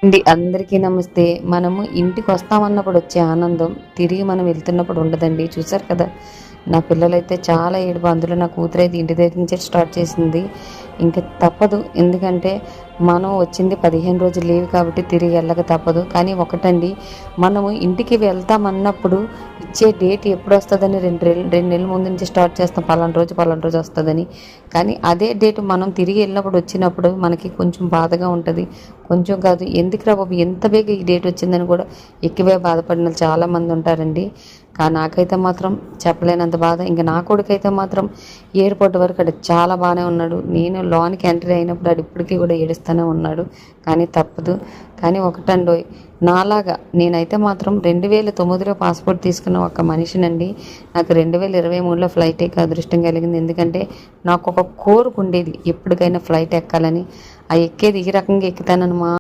అండి అందరికీ నమస్తే. మనము ఇంటికి వస్తామన్నప్పుడు వచ్చే ఆనందం తిరిగి మనం వెళ్తున్నప్పుడు ఉండదండి. చూసారు కదా, నా పిల్లలైతే చాలా ఏడుపు. అందులో నా కూతురైతే ఇంటి దగ్గర నుంచే స్టార్ట్ చేసింది. ఇంక తప్పదు, ఎందుకంటే మనం వచ్చింది 15 రోజులు లీవ్ కాబట్టి తిరిగి వెళ్ళక తప్పదు. కానీ ఒకటండి, మనము ఇంటికి వెళ్తామన్నప్పుడు ఇచ్చే డేట్ ఎప్పుడు వస్తుందని రెండు నెలల ముందు నుంచి స్టార్ట్ చేస్తాం, పలానా రోజు వస్తుందని. కానీ అదే డేట్ మనం తిరిగి వెళ్ళినప్పుడు వచ్చినప్పుడు మనకి కొంచెం బాధగా ఉంటుంది. కొంచెం కాదు, ఎందుకురా బాబు ఎంత బేగ ఈ డేట్ వచ్చిందని కూడా ఎక్కువే బాధపడిన చాలామంది ఉంటారండి. కానీ నాకైతే మాత్రం చెప్పలేనంత బాధ. ఇంకా నా కొడుకైతే మాత్రం ఎయిర్పోర్ట్ వరకు అడు చాలా బాగానే ఉన్నాడు. నేను లోనికి ఎంట్రీ అయినప్పుడు అడు ఇప్పటికీ కూడా ఏడుస్తూనే ఉన్నాడు. కానీ తప్పదు. కానీ ఒకటండో, నాలాగా నేనైతే మాత్రం 2009లో పాస్పోర్ట్ తీసుకున్న ఒక మనిషినండి. నాకు 2023లో ఫ్లైట్ ఎక్కే అదృష్టం కలిగింది. ఎందుకంటే నాకు ఒక కోరిక ఉండేది, ఎప్పటికైనా ఫ్లైట్ ఎక్కాలని. ఆ ఎక్కేది ఈ రకంగా ఎక్కుతానని